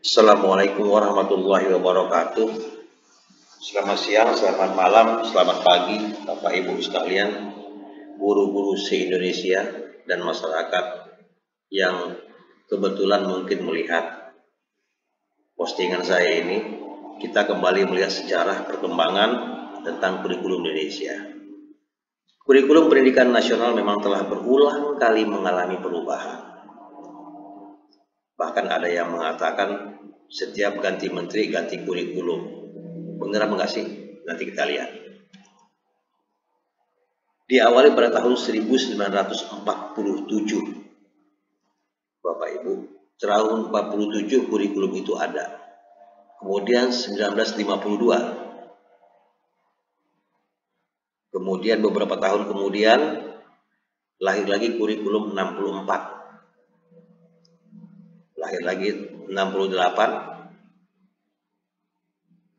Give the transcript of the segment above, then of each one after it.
Assalamualaikum warahmatullahi wabarakatuh. Selamat siang, selamat malam, selamat pagi, Bapak Ibu sekalian, guru-guru se-Indonesia dan masyarakat yang kebetulan mungkin melihat postingan saya ini. Kita kembali melihat sejarah perkembangan tentang kurikulum Indonesia. Kurikulum pendidikan nasional memang telah berulang kali mengalami perubahan. Bahkan ada yang mengatakan setiap ganti menteri ganti kurikulum. Benar apa enggak sih? Nanti kita lihat. Diawali pada tahun 1947. Bapak Ibu, tahun 47 kurikulum itu ada. Kemudian 1952. Kemudian beberapa tahun kemudian lahir lagi kurikulum 64. Lahir lagi 68,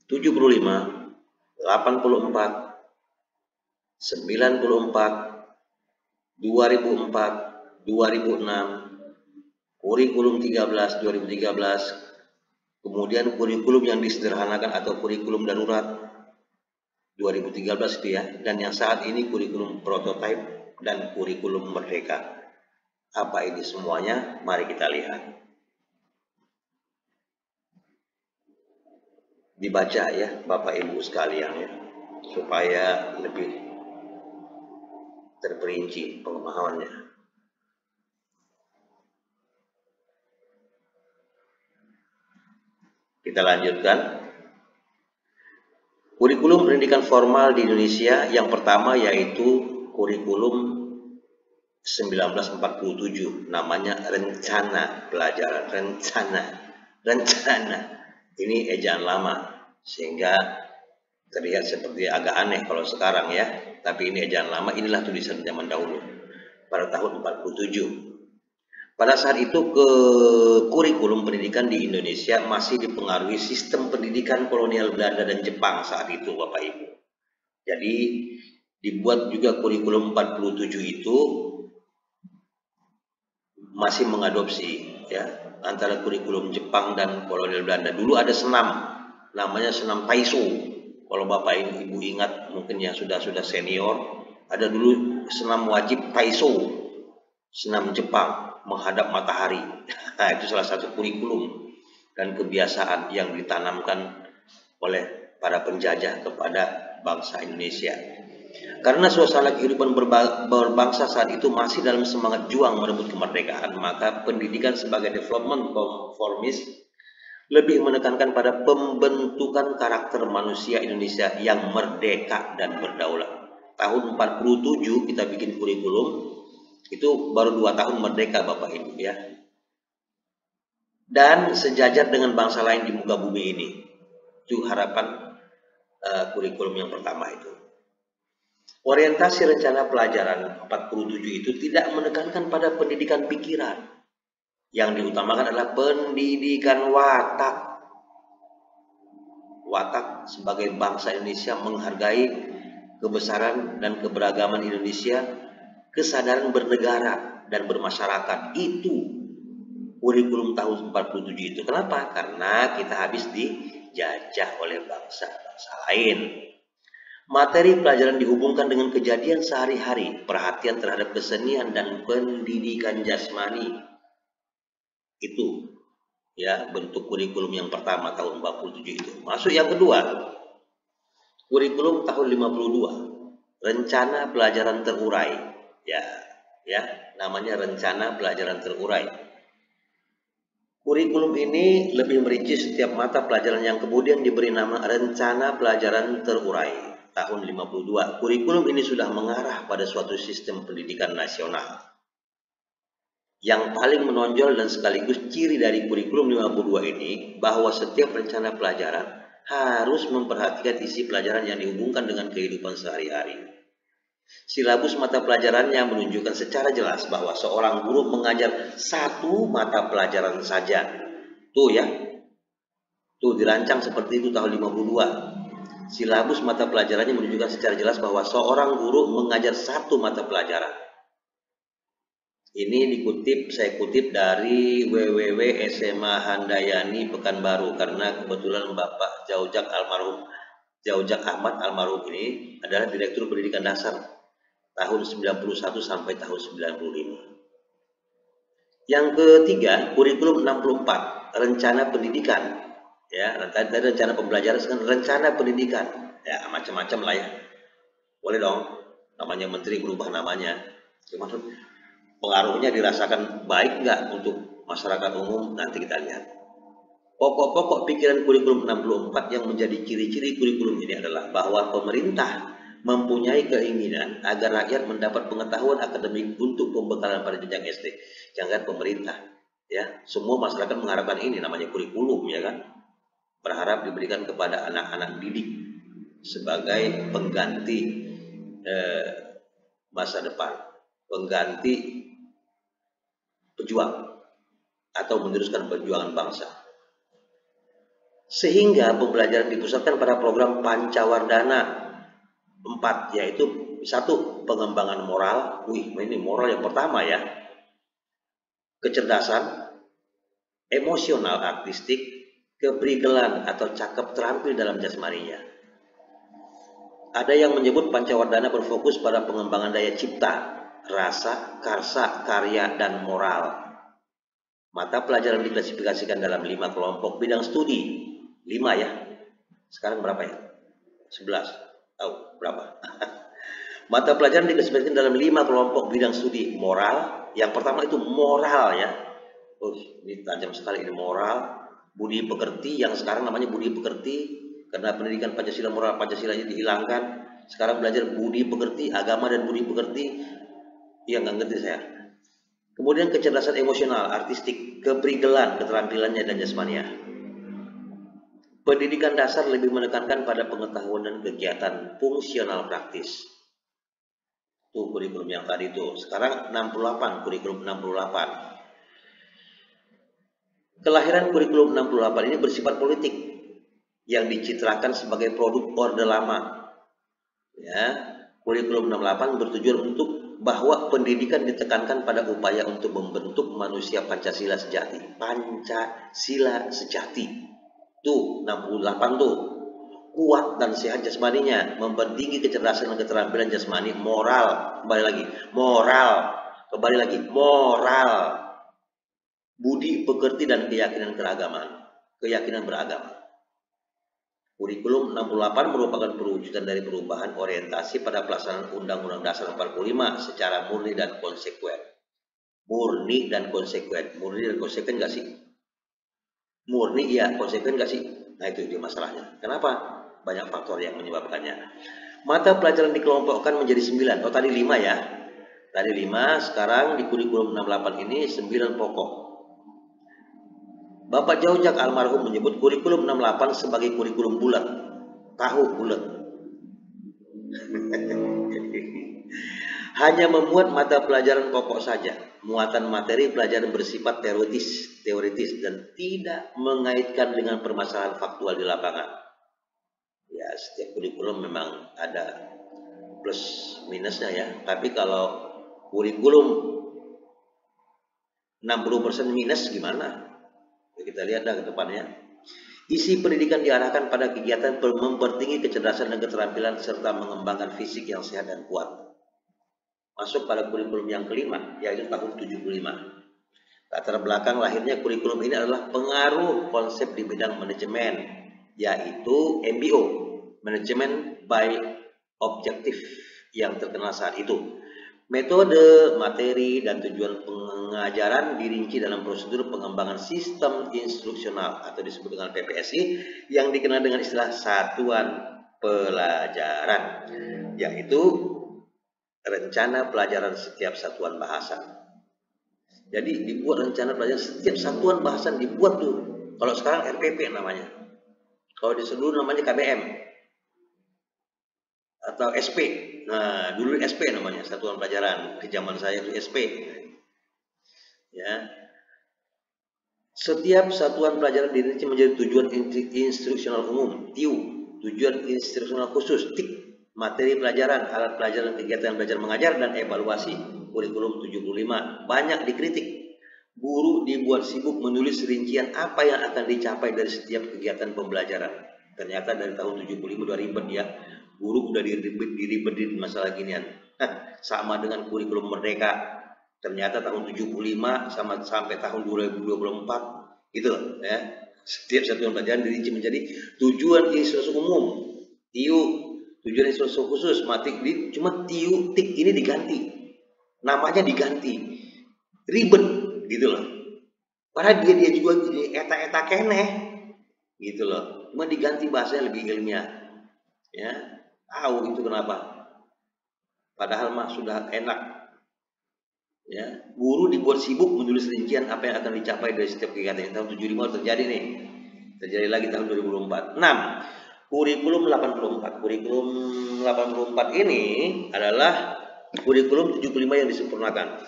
75, 84, 94, 2004, 2006, kurikulum 13, 2013, kemudian kurikulum yang disederhanakan atau kurikulum darurat 2013 itu ya, dan yang saat ini kurikulum prototipe dan kurikulum merdeka. Apa ini semuanya? Mari kita lihat. Dibaca ya Bapak Ibu sekalian ya, supaya lebih terperinci pemahamannya. Kita lanjutkan. Kurikulum pendidikan formal di Indonesia yang pertama yaitu kurikulum 1947, namanya rencana pelajaran. Rencana ini ejaan lama sehingga terlihat seperti agak aneh kalau sekarang ya, tapi ini ejaan lama. Inilah tulisan zaman dahulu pada tahun 47. Pada saat itu kurikulum pendidikan di Indonesia masih dipengaruhi sistem pendidikan kolonial Belanda dan Jepang saat itu, Bapak Ibu. Jadi dibuat juga kurikulum 47 itu masih mengadopsi ya antara kurikulum Jepang dan kolonial Belanda. Dulu ada senam, namanya senam Taiso. Kalau Bapak Ibu ingat, mungkin yang sudah senior, ada dulu senam wajib Taiso, senam Jepang menghadap matahari. Nah, itu salah satu kurikulum dan kebiasaan yang ditanamkan oleh para penjajah kepada bangsa Indonesia. Karena suasana kehidupan berbangsa saat itu masih dalam semangat juang merebut kemerdekaan, maka pendidikan sebagai development konformis lebih menekankan pada pembentukan karakter manusia Indonesia yang merdeka dan berdaulat. Tahun 47 kita bikin kurikulum, itu baru 2 tahun merdeka Bapak Ibu ya. Dan sejajar dengan bangsa lain di muka bumi ini. Itu harapan kurikulum yang pertama itu. Orientasi rencana pelajaran 47 itu tidak menekankan pada pendidikan pikiran. Yang diutamakan adalah pendidikan watak. Watak sebagai bangsa Indonesia menghargai kebesaran dan keberagaman Indonesia, kesadaran bernegara dan bermasyarakat. Itu kurikulum tahun 47 itu. Kenapa? Karena kita habis dijajah oleh bangsa-bangsa lain. Materi pelajaran dihubungkan dengan kejadian sehari-hari, perhatian terhadap kesenian dan pendidikan jasmani. Itu ya bentuk kurikulum yang pertama tahun 47 itu. Masuk yang kedua, kurikulum tahun 52, rencana pelajaran terurai. Ya, namanya rencana pelajaran terurai. Kurikulum ini lebih merinci setiap mata pelajaran yang kemudian diberi nama rencana pelajaran terurai. Tahun 52, kurikulum ini sudah mengarah pada suatu sistem pendidikan nasional. Yang paling menonjol dan sekaligus ciri dari kurikulum 52 ini, bahwa setiap rencana pelajaran harus memperhatikan isi pelajaran yang dihubungkan dengan kehidupan sehari-hari. Silabus mata pelajarannya menunjukkan secara jelas bahwa seorang guru mengajar satu mata pelajaran saja. Tuh ya, tuh dirancang seperti itu tahun 52. Silabus mata pelajarannya menunjukkan secara jelas bahwa seorang guru mengajar satu mata pelajaran. Ini saya kutip dari www.SMA Handayani Pekanbaru, karena kebetulan Bapak Jaujak Ahmad almarhum ini adalah Direktur Pendidikan Dasar tahun 91 sampai tahun 95. Yang ketiga, kurikulum 64, rencana pendidikan. Ya, tadi rencana pembelajaran, sekarang rencana pendidikan. Ya, macam-macam lah ya. Boleh dong, namanya menteri berubah namanya. Gimana? Pengaruhnya dirasakan baik nggak untuk masyarakat umum, nanti kita lihat. Pokok-pokok pikiran kurikulum 64 yang menjadi ciri-ciri kurikulum ini adalah bahwa pemerintah mempunyai keinginan agar rakyat mendapat pengetahuan akademik untuk pembekalan pada jenjang SD. Jangan pemerintah, ya, semua masyarakat mengharapkan ini, namanya kurikulum, ya kan, berharap diberikan kepada anak-anak didik sebagai pengganti masa depan, pengganti pejuang atau meneruskan perjuangan bangsa. Sehingga pembelajaran dipusatkan pada program Pancawardhana 4, yaitu 1. Pengembangan moral. Ini moral yang pertama ya. Kecerdasan, emosional artistik, keprigelan atau cakep terampil dalam jasmaninya. Ada yang menyebut Pancawardhana berfokus pada pengembangan daya cipta, rasa, karsa, karya, dan moral. Mata pelajaran diklasifikasikan dalam 5 kelompok bidang studi. 5 ya. Sekarang berapa ya? 11. Tahu berapa? Mata pelajaran diklasifikasikan dalam 5 kelompok bidang studi. Moral. Yang pertama itu moral ya. Ini tajam sekali, ini moral. Budi pekerti, yang sekarang namanya budi pekerti. Karena pendidikan Pancasila, moral Pancasila ini dihilangkan. Sekarang belajar budi pekerti, agama dan budi pekerti. Yang nggak ngerti saya. Kemudian kecerdasan emosional, artistik, keprigelan, keterampilannya dan jasmania. Pendidikan dasar lebih menekankan pada pengetahuan dan kegiatan fungsional praktis. Tuh kurikulum yang tadi tuh. Sekarang 68, kurikulum 68. Kelahiran kurikulum 68 ini bersifat politik yang dicitrakan sebagai produk Orde Lama. Ya, kurikulum 68 bertujuan untuk bahwa pendidikan ditekankan pada upaya untuk membentuk manusia Pancasila sejati. Pancasila sejati. Tuh, 68 tuh. Kuat dan sehat jasmaninya, mempertinggi kecerdasan dan keterampilan jasmani, moral, kembali lagi, moral, kembali lagi, moral, budi pekerti dan keyakinan beragama. Kurikulum 68 merupakan perwujudan dari perubahan orientasi pada pelaksanaan Undang-Undang Dasar 45 secara murni dan konsekuen. Murni dan konsekuen nggak sih? Murni iya, konsekuen nggak sih? Nah itu dia masalahnya. Kenapa? Banyak faktor yang menyebabkannya. Mata pelajaran dikelompokkan menjadi 9. Oh tadi 5 ya. Tadi 5, sekarang di kurikulum 68 ini 9 pokok. Bapak Jaujak almarhum menyebut kurikulum 68 sebagai kurikulum bulat. Tahu bulat. Hanya memuat mata pelajaran pokok saja. Muatan materi pelajaran bersifat teoritis dan tidak mengaitkan dengan permasalahan faktual di lapangan. Ya, setiap kurikulum memang ada plus minusnya ya. Tapi kalau kurikulum 60% minus gimana? Kita lihat dah ke depannya. Isi pendidikan diarahkan pada kegiatan mempertinggi kecerdasan dan keterampilan serta mengembangkan fisik yang sehat dan kuat. Masuk pada kurikulum yang kelima, yaitu tahun 75. Latar belakang lahirnya kurikulum ini adalah pengaruh konsep di bidang manajemen, yaitu MBO, Management by Objective, yang terkenal saat itu. Metode, materi, dan tujuan pengajaran dirinci dalam prosedur pengembangan sistem instruksional atau disebut dengan PPSI yang dikenal dengan istilah satuan pelajaran, yaitu rencana pelajaran setiap satuan bahasa. Jadi dibuat rencana pelajaran setiap satuan bahasa, dibuat tuh. Kalau sekarang RPP namanya. Kalau di seluruh namanya KBM atau SP. Nah, dulu SP namanya, satuan pelajaran. Di zaman saya itu SP. Ya. Setiap satuan pelajaran dirinci menjadi tujuan instruksional umum, TIU, tujuan instruksional khusus, TIK, materi pelajaran, alat pelajaran, kegiatan belajar mengajar, dan evaluasi. kurikulum 75 banyak dikritik. Guru dibuat sibuk menulis rincian apa yang akan dicapai dari setiap kegiatan pembelajaran. Ternyata dari tahun 75 udah ribet ya. Guru udah diribetin masalah ginian. Sama dengan kurikulum Merdeka. Ternyata tahun 75 sampai tahun 2024 gitu ya. Setiap satuan pelajaran dirinci menjadi tujuan instruksi umum, TIU, tujuan instruksi khusus, matik cuma TIU tik ini diganti. Namanya diganti. Ribet gitu loh. Padahal dia juga eta-eta keneh gitu loh. Cuma diganti bahasanya lebih ilmiah. Ya. Tahu itu kenapa? Padahal mah sudah enak. Ya, guru dibuat sibuk menulis rincian apa yang akan dicapai dari setiap kegiatan. Tahun 75 terjadi nih. Terjadi lagi tahun 2024. 6. Kurikulum 84. Kurikulum 84 ini adalah kurikulum 75 yang disempurnakan.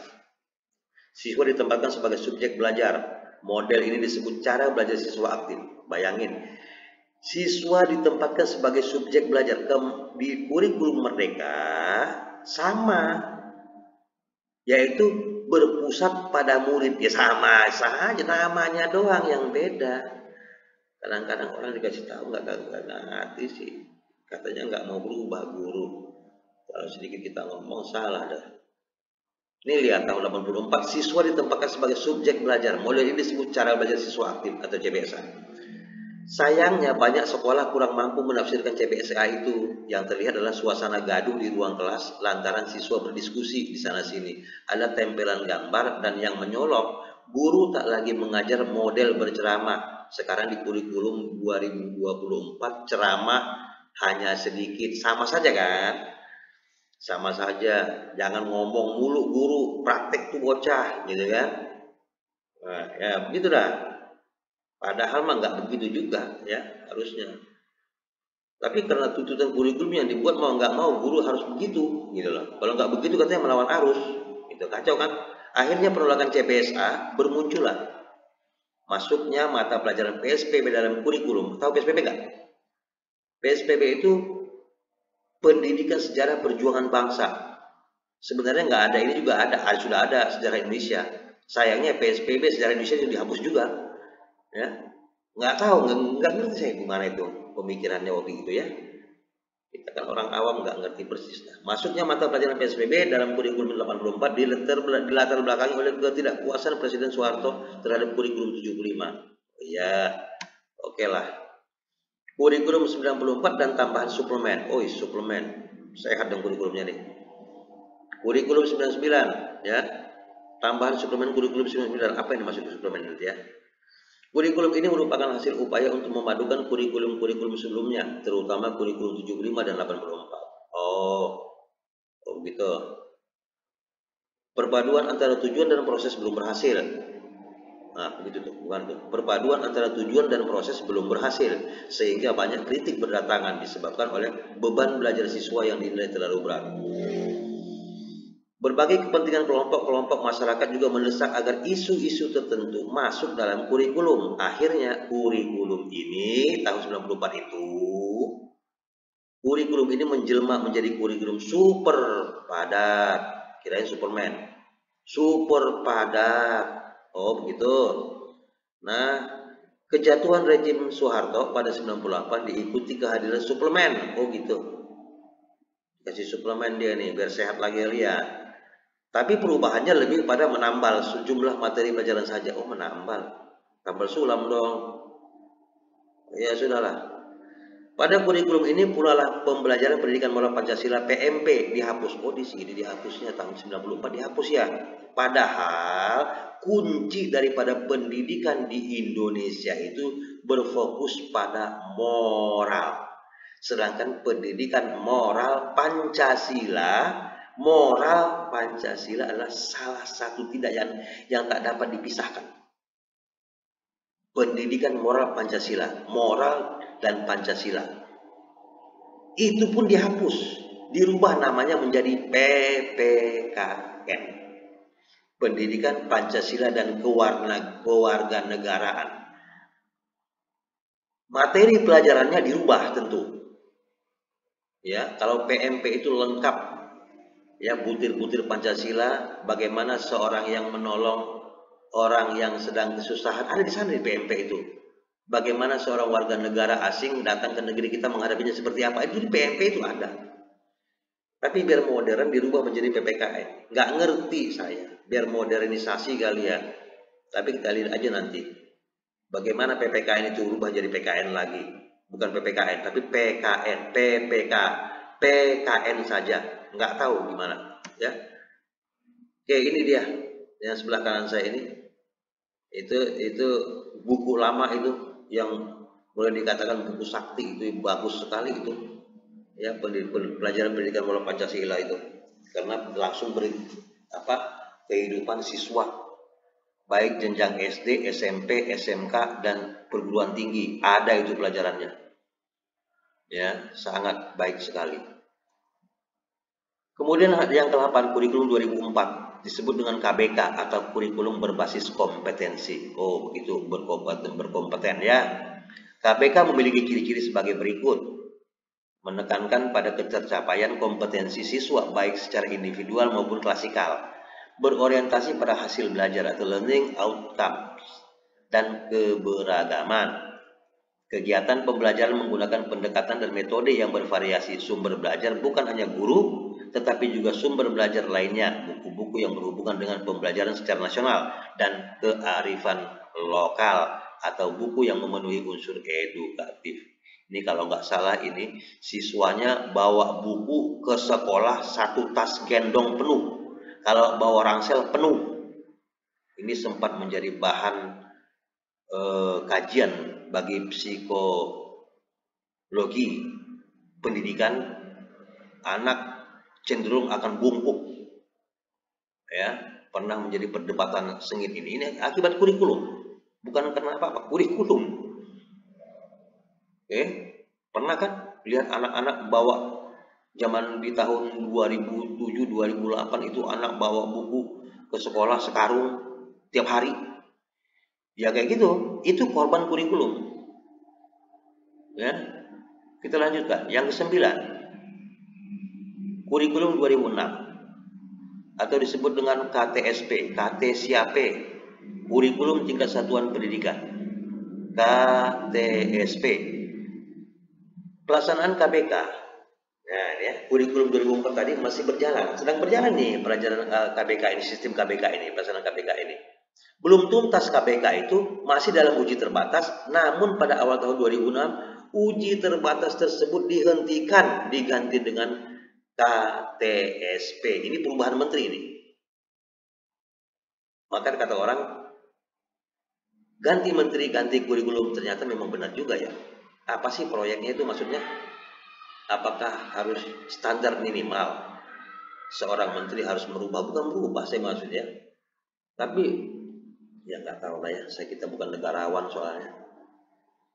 Siswa ditempatkan sebagai subjek belajar. Model ini disebut cara belajar siswa aktif. Bayangin, siswa ditempatkan sebagai subjek belajar. Di kurikulum Merdeka sama, yaitu berpusat pada murid. Ya sama saja, namanya doang yang beda. Kadang-kadang orang dikasih tahu nggak ngerti sih, katanya nggak mau berubah guru. Kalau sedikit kita ngomong salah dah. Ini lihat tahun 84, siswa ditempatkan sebagai subjek belajar. Model ini disebut cara belajar siswa aktif atau CBSA. Sayangnya banyak sekolah kurang mampu menafsirkan CBSA itu. Yang terlihat adalah suasana gaduh di ruang kelas lantaran siswa berdiskusi di sana sini. Ada tempelan gambar dan yang menyolok, guru tak lagi mengajar model berceramah. Sekarang di kurikulum 2024 ceramah hanya sedikit. Sama saja kan? Sama saja. Jangan ngomong mulu guru, praktek tuh bocah gitu kan. Nah, ya begitu dah. Padahal mah nggak begitu juga ya harusnya. Tapi karena tuntutan kurikulum yang dibuat mau nggak mau guru harus begitu gitu loh. Kalau nggak begitu katanya melawan arus. Itu kacau kan. Akhirnya penolakan CBSA bermunculan. Masuknya mata pelajaran PSPB dalam kurikulum. Tahu PSPB nggak? PSPB itu pendidikan sejarah perjuangan bangsa. Sebenarnya nggak ada, ini juga ada, sudah ada sejarah Indonesia. Sayangnya PSPB sejarah Indonesia itu dihapus juga. Ya, nggak tahu, nggak ngerti saya gimana itu pemikirannya waktu itu ya. Kita kan orang awam nggak ngerti persis. Nah, masuknya mata pelajaran PSBB dalam kurikulum 84 dilatar belakangi oleh ketidakpuasan Presiden Soeharto terhadap kurikulum 75. Ya, oke lah. Kurikulum 94 dan tambahan suplemen. Oh, suplemen. Sehat dong kurikulumnya nih. Kurikulum 99 ya. Tambahan suplemen kurikulum 99. Apa yang dimaksud suplemen itu ya? Kurikulum ini merupakan hasil upaya untuk memadukan kurikulum-kurikulum sebelumnya, terutama kurikulum 75 dan 84. Oh begitu. Perpaduan antara tujuan dan proses belum berhasil. Nah, begitu tuh, bukan tuh. Perpaduan antara tujuan dan proses belum berhasil, sehingga banyak kritik berdatangan disebabkan oleh beban belajar siswa yang dinilai terlalu berat. Berbagai kepentingan kelompok-kelompok masyarakat juga mendesak agar isu-isu tertentu masuk dalam kurikulum. Akhirnya kurikulum ini tahun 94 itu, kurikulum ini menjelma menjadi kurikulum super padat. Kirain Superman. Super padat. Oh begitu. Nah, kejatuhan rejim Soeharto pada 98 diikuti kehadiran suplemen. Oh gitu. Kasih suplemen dia nih biar sehat lagi lihat. Tapi perubahannya lebih pada menambal sejumlah materi pelajaran saja. Oh menambal, tambal sulam dong. Ya sudahlah. Pada kurikulum ini pula lah pembelajaran pendidikan moral Pancasila PMP dihapus. Oh di sini dihapusnya tahun 94 dihapus ya. Padahal kunci daripada pendidikan di Indonesia itu berfokus pada moral. Sedangkan pendidikan moral Pancasila adalah salah satu tidak yang tak dapat dipisahkan. Pendidikan moral Pancasila, moral dan Pancasila. Itu pun dihapus, dirubah namanya menjadi PPKN. Pendidikan Pancasila dan Kewarganegaraan. Materi pelajarannya dirubah tentu. Ya, kalau PMP itu lengkap Ya, butir-butir Pancasila, bagaimana seorang yang menolong orang yang sedang kesusahan, ada di sana di PMP itu. Bagaimana seorang warga negara asing datang ke negeri kita menghadapinya seperti apa, itu di PMP itu ada. Tapi biar modern dirubah menjadi PPKN. Nggak ngerti saya, biar modernisasi kalian. Tapi kita lihat aja nanti. Bagaimana PPKN itu berubah jadi PKN lagi. Bukan PPKN, tapi PKN, PPK, PKN saja. Nggak tahu gimana. Ya. Oke, ini dia. Yang sebelah kanan saya ini. Itu buku lama itu yang boleh dikatakan buku sakti, itu bagus sekali itu. Ya, pelajaran pendidikan moral Pancasila itu. Karena langsung beri kehidupan siswa baik jenjang SD, SMP, SMK dan perguruan tinggi, ada itu pelajarannya. Ya, sangat baik sekali. Kemudian yang ke-8, kurikulum 2004 disebut dengan KBK atau kurikulum berbasis kompetensi. Oh, begitu, berkompeten ya. KBK memiliki ciri-ciri sebagai berikut. Menekankan pada ketercapaian kompetensi siswa baik secara individual maupun klasikal, berorientasi pada hasil belajar atau learning outcomes, dan keberagaman. Kegiatan pembelajaran menggunakan pendekatan dan metode yang bervariasi. Sumber belajar bukan hanya guru, tetapi juga sumber belajar lainnya, buku-buku yang berhubungan dengan pembelajaran secara nasional dan kearifan lokal, atau buku yang memenuhi unsur edukatif. Ini kalau nggak salah ini siswanya bawa buku ke sekolah 1 tas gendong penuh. Kalau bawa ransel penuh. Ini sempat menjadi bahan kajian bagi psikologi pendidikan. Anak cenderung akan bungkuk. Ya, pernah menjadi perdebatan sengit ini. Ini akibat kurikulum. Bukan karena apa-apa, kurikulum. Oke, pernah kan lihat anak-anak bawa zaman di tahun 2007-2008 itu anak bawa buku ke sekolah sekarung tiap hari. Ya kayak gitu, itu korban kurikulum. Ya, kita lanjutkan. Yang ke-9, kurikulum 2006 atau disebut dengan KTSP, KT siape, kurikulum tingkat satuan pendidikan. KTSP. Pelaksanaan KBK. Nah, ya, kurikulum 2004 tadi masih berjalan, sedang berjalan nih pelajaran KBK ini, sistem KBK ini, pelaksanaan KBK ini. Belum tuntas KBK itu, masih dalam uji terbatas, namun pada awal tahun 2006, uji terbatas tersebut dihentikan, diganti dengan KTSP. Ini perubahan menteri ini. Maka kata orang, ganti menteri, ganti kurikulum, ternyata memang benar juga ya. Apa sih proyeknya itu maksudnya? Apakah harus standar minimal? Seorang menteri harus merubah, bukan merubah saya maksudnya. Tapi ya nggak tahu lah ya, kita bukan negarawan soalnya.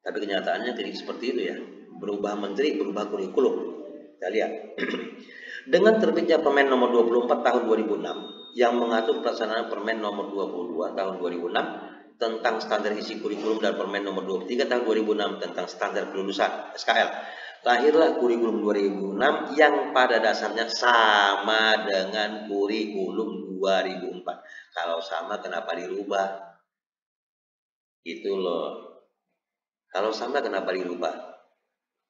Tapi kenyataannya jadi seperti itu ya. Berubah menteri, berubah kurikulum. Kita lihat. Dengan terbitnya Permen nomor 24 tahun 2006 yang mengatur pelaksanaan Permen nomor 22 tahun 2006 tentang standar isi kurikulum dan Permen nomor 23 tahun 2006 tentang standar kelulusan SKL. Lahirlah kurikulum 2006 yang pada dasarnya sama dengan kurikulum 2004. Kalau sama kenapa dirubah? Itu loh. Kalau sama kenapa dirubah?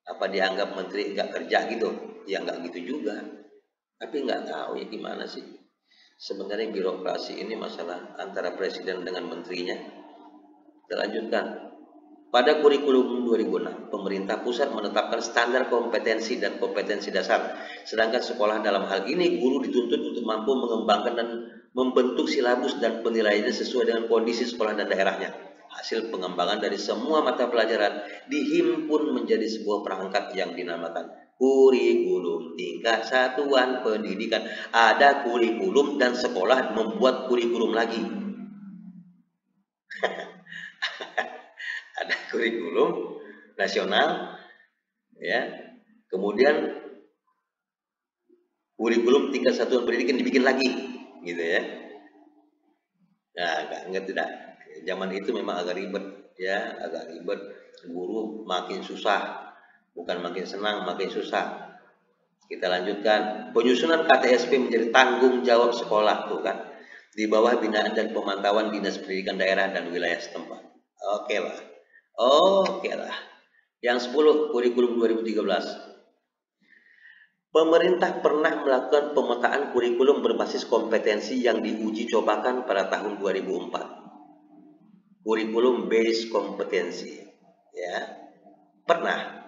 Apa dianggap menteri nggak kerja gitu? Ya nggak gitu juga. Tapi nggak tahu ya gimana sih. Sebenarnya birokrasi ini masalah antara presiden dengan menterinya. Kita lanjutkan. Pada kurikulum 2006, pemerintah pusat menetapkan standar kompetensi dan kompetensi dasar. Sedangkan sekolah dalam hal ini guru dituntut untuk mampu mengembangkan dan membentuk silabus dan penilaiannya sesuai dengan kondisi sekolah dan daerahnya. Hasil pengembangan dari semua mata pelajaran dihimpun menjadi sebuah perangkat yang dinamakan kurikulum tingkat satuan pendidikan. Ada kurikulum dan sekolah membuat kurikulum lagi. Ada kurikulum nasional, ya. Kemudian kurikulum tingkat satuan pendidikan dibikin lagi, gitu ya. Nah, nggak ngerti dah. Zaman itu memang agak ribet, ya, agak ribet. Guru makin susah, bukan makin senang, makin susah. Kita lanjutkan. Penyusunan KTSP menjadi tanggung jawab sekolah, tuh kan, di bawah binaan dan pemantauan Dinas Pendidikan Daerah dan Wilayah setempat. Oke lah. Oke lah. Yang 10, kurikulum 2013. Pemerintah pernah melakukan pemetaan kurikulum berbasis kompetensi yang diuji cobakan pada tahun 2004. Kurikulum based kompetensi. Ya. Pernah.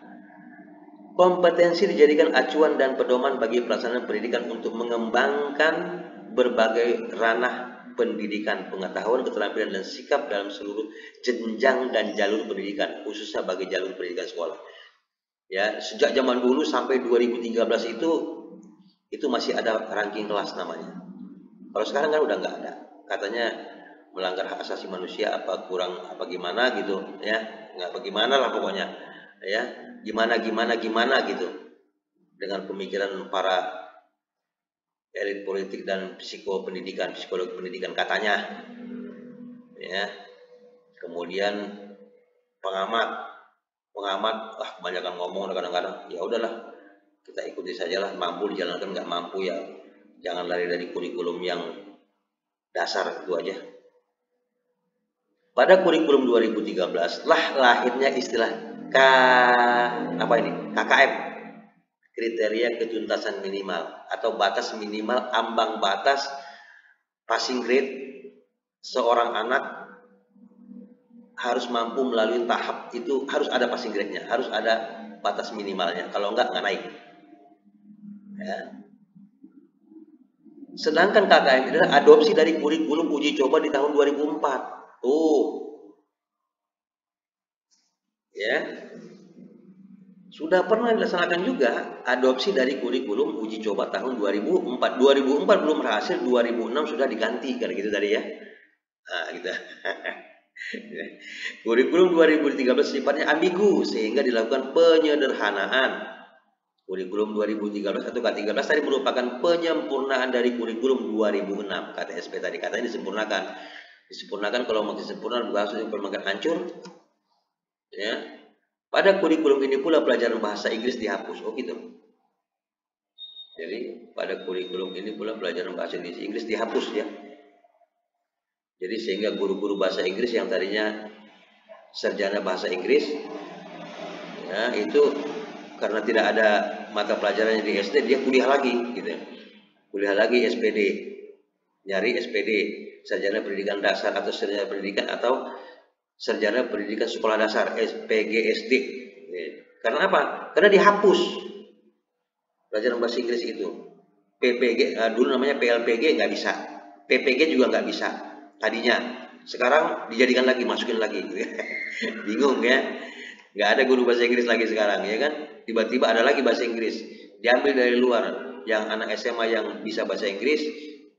Kompetensi dijadikan acuan dan pedoman bagi pelaksanaan pendidikan untuk mengembangkan berbagai ranah pendidikan, pengetahuan, keterampilan, dan sikap dalam seluruh jenjang dan jalur pendidikan, khususnya bagi jalur pendidikan sekolah. Ya, sejak zaman dulu sampai 2013 itu masih ada ranking kelas namanya. Kalau sekarang kan udah nggak ada. Katanya melanggar hak asasi manusia, apa kurang apa gimana gitu, ya, nggak bagaimana lah pokoknya, ya, gimana gitu, dengan pemikiran para elit politik dan psikologi pendidikan katanya, ya. Kemudian pengamat, kebanyakan ngomong kadang-kadang, ya udahlah kita ikuti sajalah, mampu dijalankan, nggak mampu ya jangan lari dari kurikulum yang dasar itu aja. Pada kurikulum 2013 lah lahirnya istilah KKM, kriteria ketuntasan minimal atau batas minimal ambang batas passing grade seorang anak harus mampu melalui tahap itu, harus ada passing grade-nya, harus ada batas minimalnya, kalau enggak naik. Ya. Sedangkan KKM itu adalah adopsi dari kurikulum uji coba di tahun 2004. Tuh. Ya. Sudah pernah dilaksanakan juga adopsi dari kurikulum uji coba tahun 2004. 2004 belum berhasil, 2006 sudah diganti, kan gitu tadi ya. Nah, gitu. Kurikulum 2013 sifatnya ambigu sehingga dilakukan penyederhanaan. Kurikulum 2013 atau K13 tadi merupakan penyempurnaan dari kurikulum 2006 KTSP tadi, katanya disempurnakan. Kalau makin sempurna bahasa makin hancur, ya. Pada kurikulum ini pula pelajaran bahasa Inggris dihapus. Oh gitu. Jadi pada kurikulum ini pula pelajaran bahasa Inggris dihapus, ya. Jadi sehingga guru-guru bahasa Inggris yang tadinya sarjana bahasa Inggris, ya, itu karena tidak ada mata pelajarannya di SD, dia kuliah lagi gitu. Kuliah lagi SPD. Nyari SPD, sarjana pendidikan dasar atau sarjana pendidikan atau sarjana pendidikan sekolah dasar, SPGSD. Karena apa? Karena dihapus pelajaran bahasa Inggris itu. PPG dulu namanya PLPG nggak bisa, PPG juga nggak bisa tadinya. Sekarang dijadikan lagi, masukin lagi. Bingung ya? Nggak ada guru bahasa Inggris lagi sekarang, ya kan? Tiba-tiba ada lagi bahasa Inggris diambil dari luar. Yang anak SMA yang bisa bahasa Inggris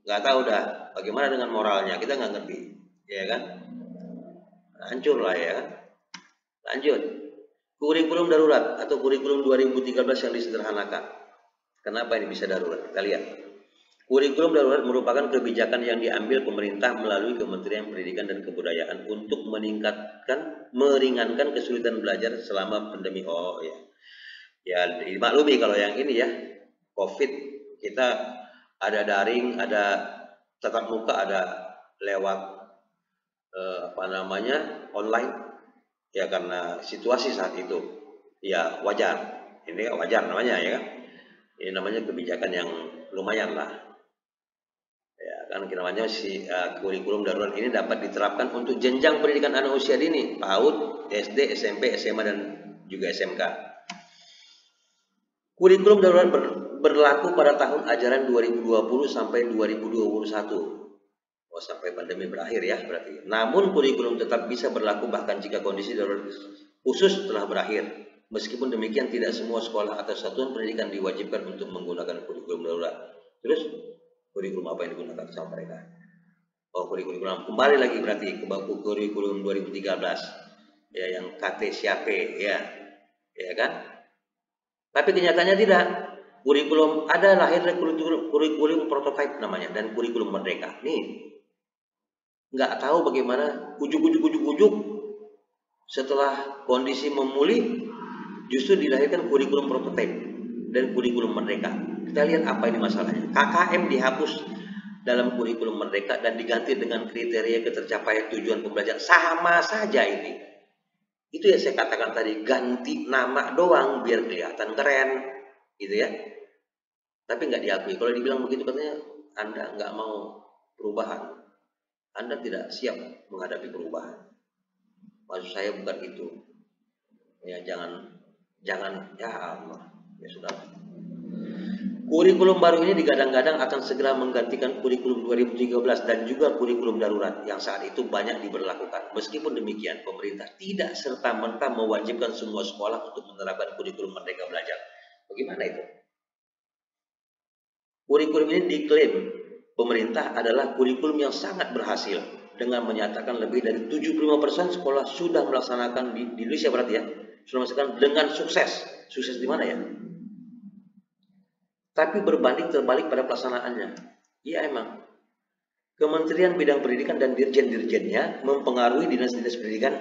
nggak tahu dah bagaimana dengan moralnya, kita nggak ngerti, ya kan? Hancur lah, ya kan? Lanjut. Kurikulum darurat atau kurikulum 2013 yang disederhanakan. Kenapa ini bisa darurat? Kita lihat. Kurikulum darurat merupakan kebijakan yang diambil pemerintah melalui Kementerian Pendidikan dan Kebudayaan untuk meringankan kesulitan belajar selama pandemi. Oh ya, ya dimaklumi kalau yang ini ya, COVID, kita ada daring, ada tatap muka, ada lewat online, ya karena situasi saat itu, ya wajar. Ini wajar namanya, ya kan? Ini namanya kebijakan yang lumayan lah. Ya kan, namanya kurikulum darurat ini dapat diterapkan untuk jenjang pendidikan anak usia dini, PAUD, SD, SMP, SMA, dan juga SMK. Kurikulum darurat berlaku pada tahun ajaran 2020 sampai 2021. Oh, sampai pandemi berakhir ya berarti. Namun kurikulum tetap bisa berlaku bahkan jika kondisi darurat khusus telah berakhir. Meskipun demikian tidak semua sekolah atau satuan pendidikan diwajibkan untuk menggunakan kurikulum darurat. Terus kurikulum apa yang digunakan sama mereka? Oh, kurikulum kembali lagi berarti ke baku kurikulum 2013, ya, yang KTSP, ya kan? Tapi kenyataannya tidak. Kurikulum ada lahir dari kurikulum prototipe namanya dan kurikulum merdeka. Nih, nggak tahu bagaimana ujuk-ujuk setelah kondisi memulih justru dilahirkan kurikulum prototipe. dari kurikulum Merdeka. Kita lihat apa ini masalahnya. KKM dihapus dalam kurikulum Merdeka dan diganti dengan kriteria ketercapaian tujuan pembelajaran. Sama saja ini. Itu yang saya katakan tadi, ganti nama doang biar kelihatan keren, gitu ya. Tapi nggak diakui. Kalau dibilang begitu katanya Anda nggak mau perubahan, Anda tidak siap menghadapi perubahan. Maksud saya bukan itu. Ya jangan ya Allah, ya sudah. Kurikulum baru ini digadang-gadang akan segera menggantikan kurikulum 2013 dan juga kurikulum darurat yang saat itu banyak diberlakukan. Meskipun demikian, pemerintah tidak serta-merta mewajibkan semua sekolah untuk menerapkan kurikulum Merdeka Belajar. Bagaimana itu? Kurikulum ini diklaim pemerintah adalah kurikulum yang sangat berhasil dengan menyatakan lebih dari 75% sekolah sudah melaksanakan di Indonesia berarti ya, sudah melaksanakan dengan sukses. Sukses di mana ya? Tapi berbanding terbalik pada pelaksanaannya. Iya emang. Kementerian Bidang Pendidikan dan dirjen-dirjennya mempengaruhi dinas-dinas pendidikan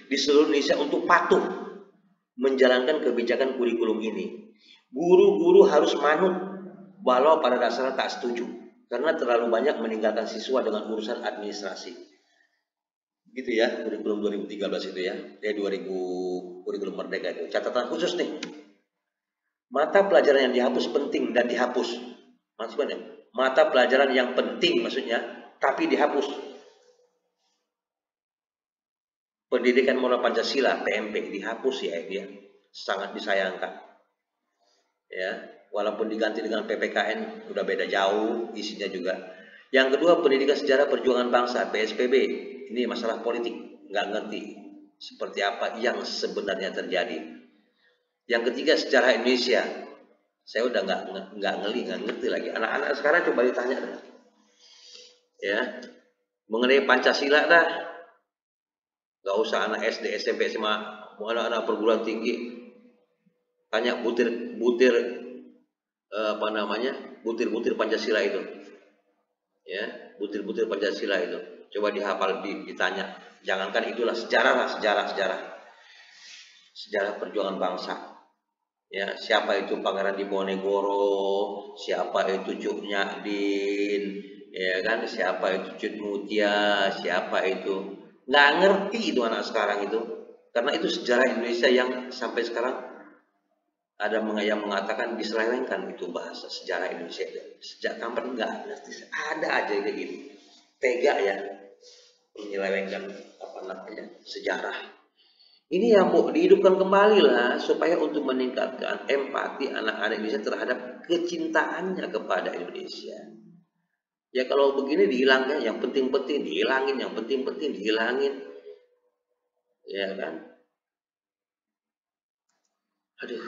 di seluruh Indonesia untuk patuh menjalankan kebijakan kurikulum ini. Guru-guru harus manut walau pada dasarnya tak setuju karena terlalu banyak meninggalkan siswa dengan urusan administrasi. Gitu ya, kurikulum 2013 itu ya. 2000 kurikulum Merdeka itu. Catatan khusus nih. Mata pelajaran yang dihapus penting dan dihapus. Maksudnya, mata pelajaran yang penting maksudnya, tapi dihapus. Pendidikan Moral Pancasila (PMP) dihapus ya dia. Sangat disayangkan. Ya, walaupun diganti dengan PPKN udah beda jauh isinya juga. Yang kedua, pendidikan sejarah perjuangan bangsa (PSPB). Ini masalah politik, nggak ngerti seperti apa yang sebenarnya terjadi. Yang ketiga, sejarah Indonesia. Saya udah nggak ngerti lagi. Anak-anak sekarang coba ditanya dah. Ya, mengenai Pancasila dah. Nggak usah anak SD, SMP, SMA, anak-anak perguruan tinggi. Tanya butir butir Pancasila itu. Ya, butir Pancasila itu. Coba dihafal, ditanya. Jangankan itulah sejarah. Sejarah perjuangan bangsa. Ya, siapa itu Pangeran Diponegoro, siapa itu Cuk Nyadin, ya kan, siapa itu Cut Mutia, siapa itu, nggak ngerti itu anak sekarang itu, karena itu sejarah Indonesia yang sampai sekarang ada yang mengatakan diselewengkan itu bahasa sejarah Indonesia. Sejak kapan nggak ngerti, ada aja kayak gitu, tega ya menyelewengkan sejarah. Ini yang mau dihidupkan kembali lah supaya untuk meningkatkan empati anak-anak Indonesia terhadap kecintaannya kepada Indonesia. Ya kalau begini dihilangkan, yang penting-penting dihilangin, yang penting-penting dihilangin. Ya kan? Aduh.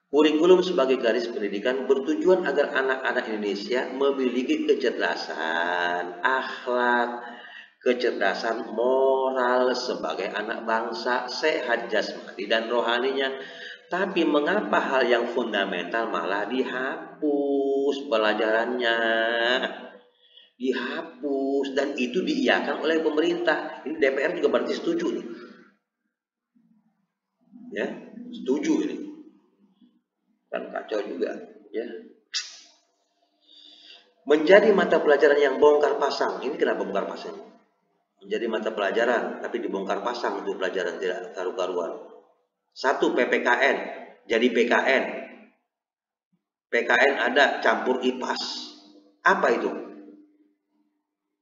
Kurikulum sebagai garis pendidikan bertujuan agar anak-anak Indonesia memiliki kecerdasan, akhlak, kecerdasan moral sebagai anak bangsa, sehat jasmani dan rohaninya. Tapi mengapa hal yang fundamental malah dihapus pelajarannya? Dihapus dan itu diiyakan oleh pemerintah. Ini DPR juga berarti setuju nih. Ya, setuju ini. Kan kacau juga, ya. Menjadi mata pelajaran yang bongkar pasang. Ini kenapa bongkar pasang? Menjadi mata pelajaran, tapi dibongkar pasang untuk pelajaran tidak karu-karuan. Satu, PPKN, jadi PKN. PKN ada campur IPAS. Apa itu?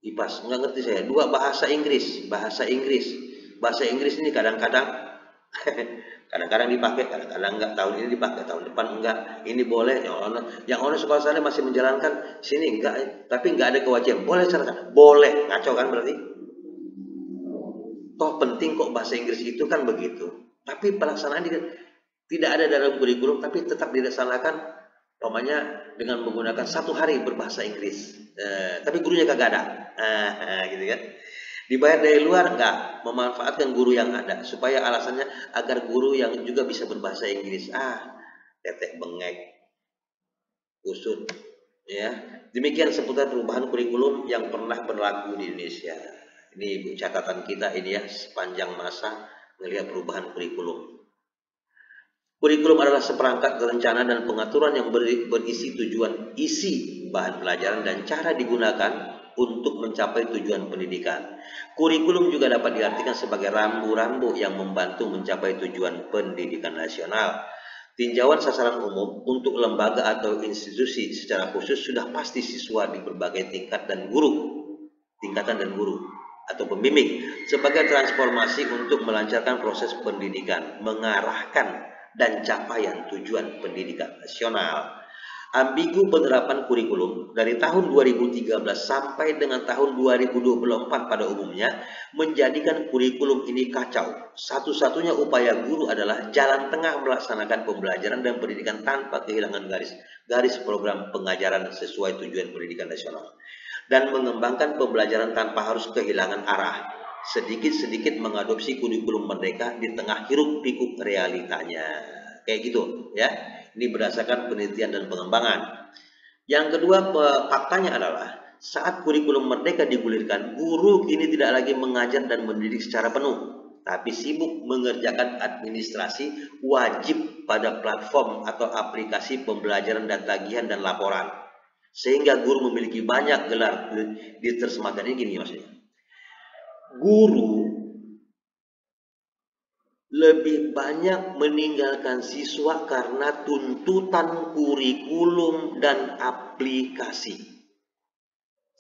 IPAS, nggak ngerti saya. Dua, bahasa Inggris. Bahasa Inggris ini kadang-kadang dipakai, kadang-kadang enggak. Tahun ini dipakai, tahun depan enggak. Ini boleh, yang orang sekolah sana masih menjalankan, sini enggak, tapi enggak ada kewajiban. Boleh serta, boleh, ngaco kan berarti? Toh penting kok bahasa Inggris itu kan begitu. Tapi pelaksanaan tidak ada dalam kurikulum, tapi tetap dilaksanakan, umpamanya dengan menggunakan 1 hari berbahasa Inggris. Tapi gurunya kagak ada, gitu kan? Dibayar dari luar enggak, memanfaatkan guru yang ada supaya alasannya agar guru yang juga bisa berbahasa Inggris. Tetek bengek, kusut, ya. Demikian seputar perubahan kurikulum yang pernah berlaku di Indonesia. Ini catatan kita ini ya sepanjang masa melihat perubahan kurikulum. Kurikulum adalah seperangkat rencana dan pengaturan yang berisi tujuan, isi, bahan pelajaran, dan cara digunakan untuk mencapai tujuan pendidikan. Kurikulum juga dapat diartikan sebagai rambu-rambu yang membantu mencapai tujuan pendidikan nasional. Tinjauan sasaran umum untuk lembaga atau institusi secara khusus sudah pasti siswa di berbagai tingkatan dan guru atau pembimbing sebagai transformasi untuk melancarkan proses pendidikan, mengarahkan dan capaian tujuan pendidikan nasional. Ambigu penerapan kurikulum dari tahun 2013 sampai dengan tahun 2024 pada umumnya menjadikan kurikulum ini kacau. Satu-satunya upaya guru adalah jalan tengah melaksanakan pembelajaran dan pendidikan tanpa kehilangan garis program pengajaran sesuai tujuan pendidikan nasional dan mengembangkan pembelajaran tanpa harus kehilangan arah. Sedikit-sedikit mengadopsi kurikulum merdeka di tengah hiruk-pikuk realitanya. Kayak gitu ya. Ini berdasarkan penelitian dan pengembangan. Yang kedua, faktanya adalah saat kurikulum merdeka digulirkan, guru kini tidak lagi mengajar dan mendidik secara penuh, tapi sibuk mengerjakan administrasi wajib pada platform atau aplikasi pembelajaran dan tagihan dan laporan. Sehingga guru memiliki banyak gelar diterjemahkan ini gini maksudnya. Guru lebih banyak meninggalkan siswa karena tuntutan kurikulum dan aplikasi.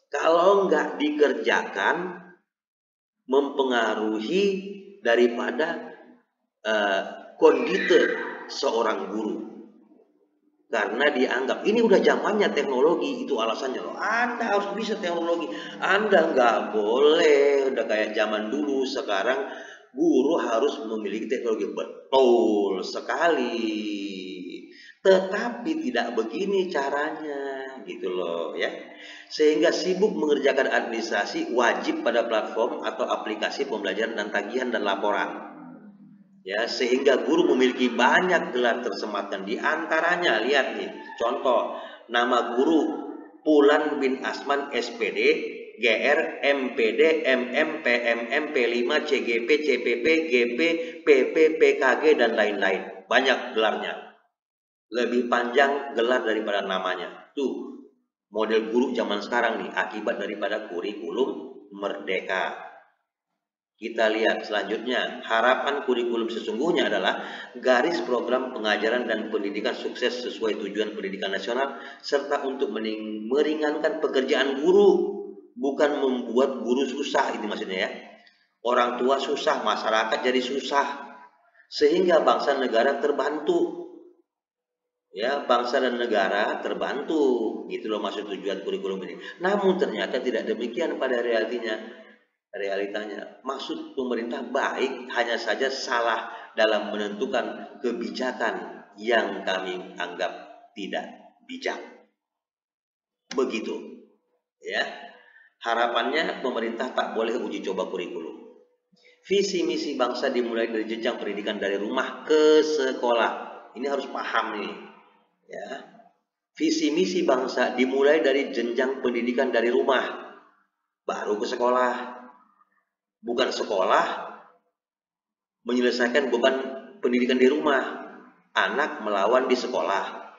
Kalau nggak dikerjakan, mempengaruhi daripada kondite seorang guru. Karena dianggap ini udah zamannya teknologi, itu alasannya loh. Anda harus bisa teknologi. Anda nggak boleh udah kayak zaman dulu. Sekarang guru harus memiliki teknologi. Betul sekali. Tetapi tidak begini caranya, gitu loh ya. Sehingga sibuk mengerjakan administrasi wajib pada platform atau aplikasi pembelajaran dan tagihan dan laporan. Ya, sehingga guru memiliki banyak gelar tersematkan, di antaranya lihat nih, contoh nama guru Pulan bin Asman SPD, GR, MPD, MM, PMM, P5, CGP, CPP, GP, PP, PKG dan lain-lain. Banyak gelarnya. Lebih panjang gelar daripada namanya. Tuh, model guru zaman sekarang nih akibat daripada kurikulum merdeka. Kita lihat selanjutnya, harapan kurikulum sesungguhnya adalah garis program pengajaran dan pendidikan sukses sesuai tujuan pendidikan nasional serta untuk meringankan pekerjaan guru, bukan membuat guru susah. Ini maksudnya ya. Orang tua susah, masyarakat jadi susah. Sehingga bangsa negara terbantu. Ya, bangsa dan negara terbantu. Gitu loh maksud tujuan kurikulum ini. Namun ternyata tidak demikian pada realitanya. Maksud pemerintah baik, hanya saja salah dalam menentukan kebijakan yang kami anggap tidak bijak. Begitu. Ya. Harapannya pemerintah tak boleh uji coba kurikulum. Visi misi bangsa dimulai dari jenjang pendidikan dari rumah ke sekolah. Ini harus paham nih. Ya. Visi misi bangsa dimulai dari jenjang pendidikan dari rumah baru ke sekolah. Bukan sekolah menyelesaikan beban pendidikan di rumah. Anak melawan di sekolah.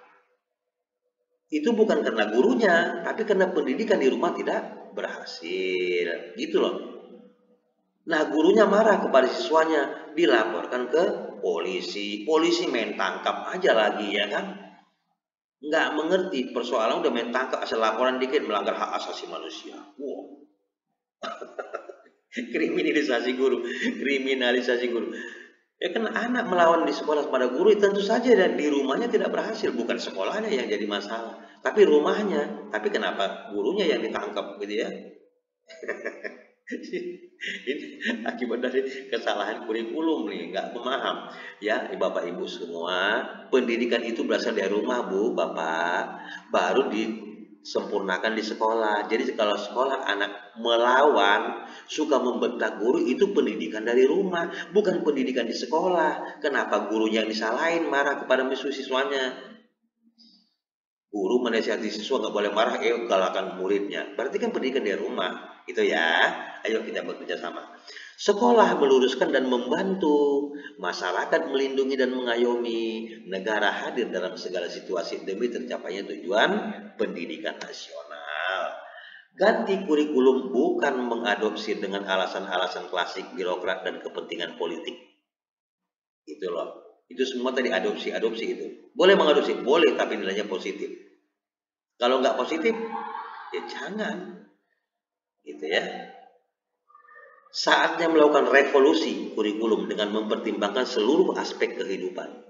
Itu bukan karena gurunya, tapi karena pendidikan di rumah tidak berhasil. Gitu loh. Nah, gurunya marah kepada siswanya, dilaporkan ke polisi. Polisi main tangkap aja lagi ya kan. Nggak mengerti persoalan udah main tangkap, asal laporan dikit melanggar hak asasi manusia. Wow. Kriminalisasi guru. Ya kan anak melawan di sekolah pada guru, tentu saja dan di rumahnya tidak berhasil, bukan sekolahnya yang jadi masalah, tapi rumahnya. Tapi kenapa gurunya yang ditangkap gitu ya? Ini akibat dari kesalahan kurikulum nih, nggak memaham. Ya, Bapak Ibu semua, pendidikan itu berasal dari rumah, Bu, Bapak, baru disempurnakan di sekolah. Jadi kalau sekolah anak melawan, suka membentak guru, itu pendidikan dari rumah, bukan pendidikan di sekolah. Kenapa gurunya yang disalahin, marah kepada siswanya? Guru menasihati siswa nggak boleh marah, galakan muridnya. Berarti kan pendidikan dari rumah, gitu ya. Ayo kita bekerja sama. Sekolah meluruskan dan membantu, masyarakat melindungi dan mengayomi, negara hadir dalam segala situasi demi tercapainya tujuan pendidikan nasional. Ganti kurikulum bukan mengadopsi dengan alasan-alasan klasik birokrat dan kepentingan politik. Itu loh. Itu semua tadi adopsi itu. Boleh mengadopsi, boleh, tapi nilainya positif. Kalau nggak positif, ya jangan. Gitu ya. Saatnya melakukan revolusi kurikulum dengan mempertimbangkan seluruh aspek kehidupan.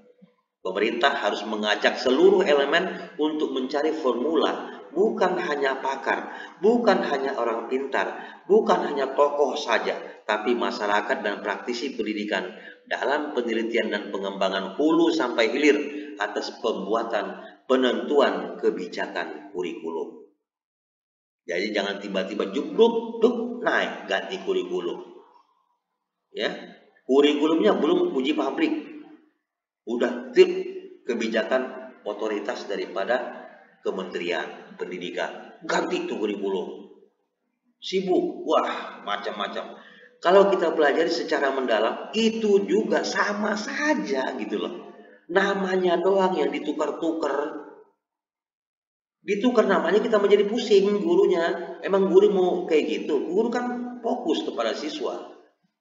Pemerintah harus mengajak seluruh elemen untuk mencari formula, bukan hanya pakar, bukan hanya orang pintar, bukan hanya tokoh saja, tapi masyarakat dan praktisi pendidikan dalam penelitian dan pengembangan hulu sampai hilir atas pembuatan penentuan kebijakan kurikulum. Jadi jangan tiba-tiba jubluk, naik ganti kurikulum. Ya, kurikulumnya belum uji pabrik, udah tip kebijakan otoritas daripada Kementerian Pendidikan, ganti itu kurikulum. Sibuk, wah macam-macam. Kalau kita pelajari secara mendalam, itu juga sama saja gitu loh. Namanya doang yang ditukar-tukar. Ditukar namanya, kita menjadi pusing gurunya. Emang guru mau kayak gitu? Guru kan fokus kepada siswa,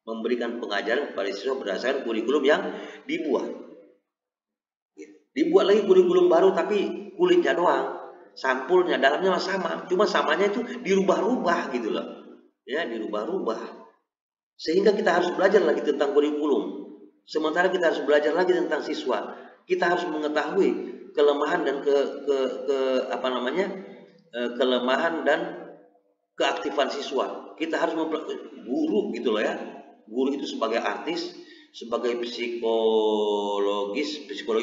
memberikan pengajaran kepada siswa berdasarkan kurikulum yang dibuat. Dibuat lagi kurikulum baru tapi kulitnya doang, sampulnya dalamnya sama, cuma samanya itu dirubah-rubah gitu loh. Ya, dirubah-rubah. Sehingga kita harus belajar lagi tentang kurikulum. Sementara kita harus belajar lagi tentang siswa. Kita harus mengetahui kelemahan dan kelemahan dan keaktifan siswa. Kita harus guru gitu loh ya. Guru itu sebagai artis, sebagai psikologi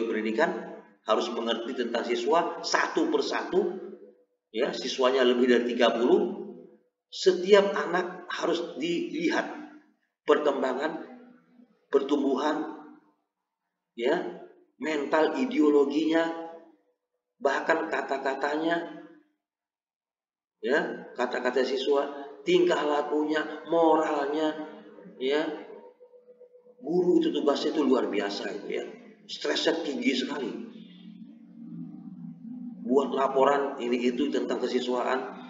pendidikan harus mengerti tentang siswa satu persatu. Ya, siswanya lebih dari 30. Setiap anak harus dilihat perkembangan, pertumbuhan, ya, mental, ideologinya, bahkan kata-katanya, ya, kata-kata siswa, tingkah lakunya, moralnya, ya. Guru itu tugasnya itu luar biasa itu ya, stresnya tinggi sekali. Buat laporan ini itu tentang kesiswaan.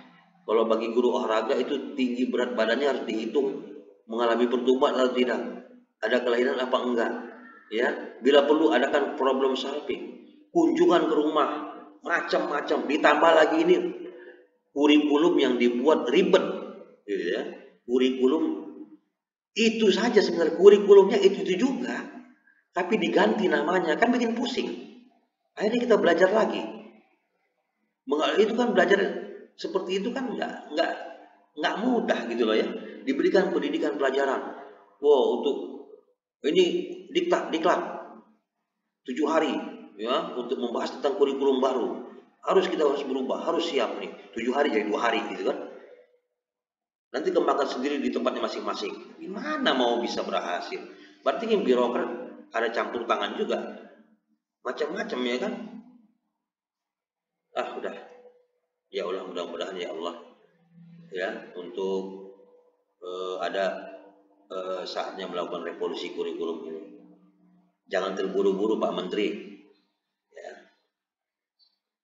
Kalau bagi guru olahraga itu tinggi berat badannya harus dihitung, mengalami pertumbuhan atau tidak, ada kelainan apa enggak, ya. Bila perlu adakan problem solving, kunjungan ke rumah, macam-macam. Ditambah lagi ini kurikulum yang dibuat ribet, gitu ya. Kurikulum itu saja sebenarnya, kurikulumnya itu juga, tapi diganti namanya, kan bikin pusing. Akhirnya kita belajar lagi. Itu kan belajar seperti itu kan nggak mudah gitu loh ya. Diberikan pendidikan pelajaran. Wow, untuk ini diklat 7 hari ya untuk membahas tentang kurikulum baru. Kita harus berubah, harus siap nih. 7 hari jadi 2 hari gitu kan. Nanti kembangkan sendiri di tempatnya masing-masing. Gimana mau bisa berhasil? Berarti yang birokrat ada campur tangan juga. Macam-macam ya kan? Udah. Ya Allah, mudah-mudahan ya Allah ya untuk ada saatnya melakukan revolusi kurikulum ini. Jangan terburu-buru Pak Menteri, ya.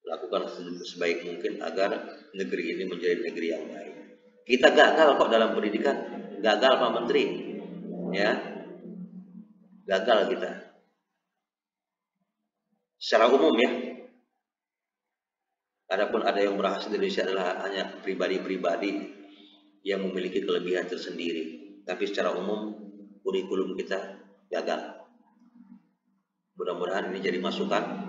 Lakukan sebaik mungkin agar negeri ini menjadi negeri yang baik. Kita gagal kok dalam pendidikan, gagal Pak Menteri, ya, gagal kita. Secara umum ya. Adapun ada yang berhasil di Indonesia adalah hanya pribadi-pribadi yang memiliki kelebihan tersendiri. Tapi secara umum kurikulum kita gagal. Mudah-mudahan ini jadi masukan.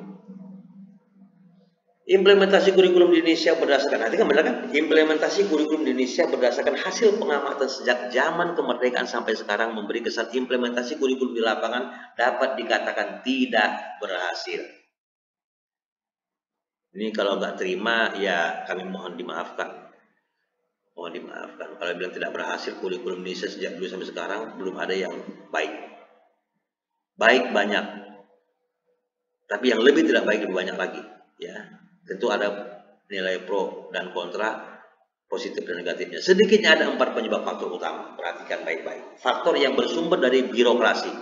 Implementasi kurikulum di Indonesia berdasarkan, nanti kan benar kan? Implementasi kurikulum di Indonesia berdasarkan hasil pengamatan sejak zaman kemerdekaan sampai sekarang memberi kesan implementasi kurikulum di lapangan dapat dikatakan tidak berhasil. Ini kalau nggak terima ya kami mohon dimaafkan. Mohon dimaafkan. Kalau bilang tidak berhasil kurikulum Indonesia sejak dulu sampai sekarang belum ada yang baik. Baik banyak, tapi yang lebih tidak baik lebih banyak lagi. Ya, tentu ada nilai pro dan kontra. positif dan negatifnya. Sedikitnya ada 4 penyebab faktor utama. Perhatikan baik-baik. Faktor yang bersumber dari birokrasi.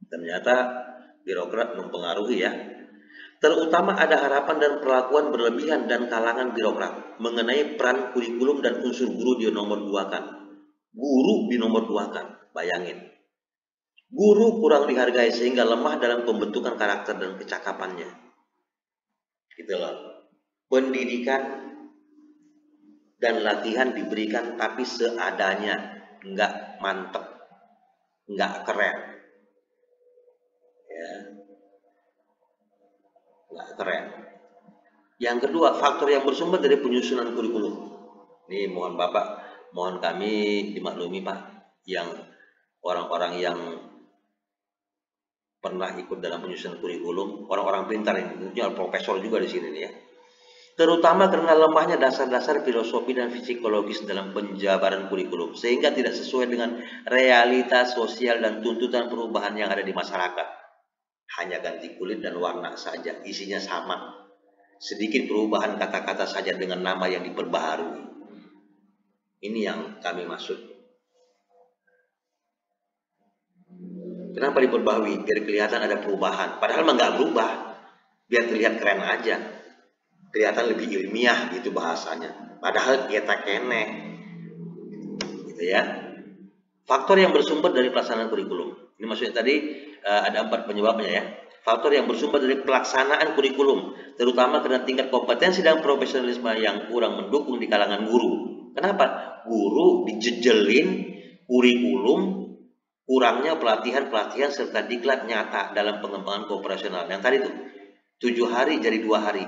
Ternyata birokrat mempengaruhi ya. Terutama ada harapan dan perlakuan berlebihan dan kalangan birokrat mengenai peran kurikulum dan unsur guru dinomorduakan. Guru dinomorduakan, bayangin. Guru kurang dihargai sehingga lemah dalam pembentukan karakter dan kecakapannya. Gitu loh. Pendidikan dan latihan diberikan tapi seadanya, nggak mantep, nggak keren. Ya. Nggak keren. Yang kedua, faktor yang bersumber dari penyusunan kurikulum. Ini mohon Bapak, mohon kami dimaklumi Pak, yang orang-orang yang pernah ikut dalam penyusunan kurikulum, orang-orang pintar ini, mungkin profesor juga di sini nih ya. Terutama karena lemahnya dasar-dasar filosofi dan psikologis dalam penjabaran kurikulum, sehingga tidak sesuai dengan realitas sosial dan tuntutan perubahan yang ada di masyarakat. Hanya ganti kulit dan warna saja, isinya sama. Sedikit perubahan kata-kata saja dengan nama yang diperbaharui. Ini yang kami maksud. Kenapa diperbaharui? Biar kelihatan ada perubahan. Padahal mah nggak berubah. Biar terlihat keren aja. Kelihatan lebih ilmiah gitu bahasanya. Padahal kita kene. Gitu ya. Faktor yang bersumber dari pelaksanaan kurikulum. Ini maksudnya tadi ada 4 penyebabnya ya. Faktor yang bersumber dari pelaksanaan kurikulum, terutama karena tingkat kompetensi dan profesionalisme yang kurang mendukung di kalangan guru. Kenapa? Guru dijejelin kurikulum, kurangnya pelatihan-pelatihan serta diklat nyata dalam pengembangan operasional. Yang tadi tuh 7 hari jadi 2 hari.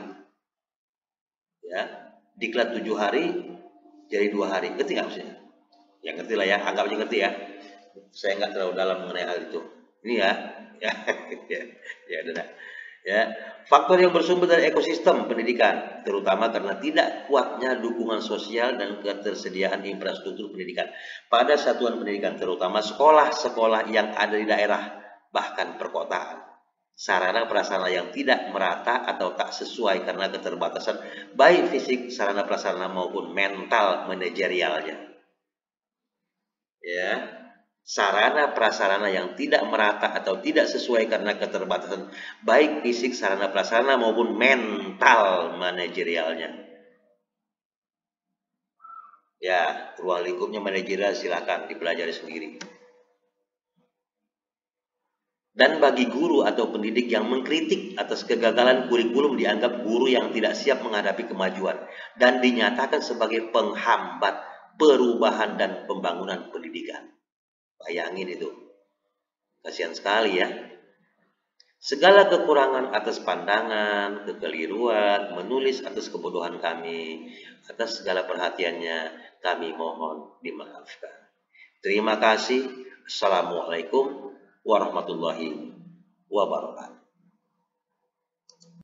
Ya, diklat 7 hari jadi 2 hari. Ngerti nggak maksudnya? Ya ngerti lah ya, anggap aja ngerti ya. Saya nggak terlalu dalam mengenai hal itu. Ini ya, ya. Faktor yang bersumber dari ekosistem pendidikan, terutama karena tidak kuatnya dukungan sosial dan ketersediaan infrastruktur pendidikan pada satuan pendidikan, terutama sekolah-sekolah yang ada di daerah, bahkan perkotaan. Sarana prasarana yang tidak merata atau tak sesuai karena keterbatasan baik fisik, sarana prasarana maupun mental manajerialnya. Ya, sarana prasarana yang tidak merata atau tidak sesuai karena keterbatasan baik fisik, sarana prasarana maupun mental manajerialnya. Ya, ruang lingkupnya manajerial silakan dipelajari sendiri. Dan bagi guru atau pendidik yang mengkritik atas kegagalan kurikulum dianggap guru yang tidak siap menghadapi kemajuan dan dinyatakan sebagai penghambat perubahan dan pembangunan pendidikan. Bayangin itu. Kasihan sekali ya. Segala kekurangan atas pandangan, kekeliruan, menulis atas kebodohan kami, atas segala perhatiannya, kami mohon dimaafkan. Terima kasih. Assalamualaikum warahmatullahi wabarakatuh.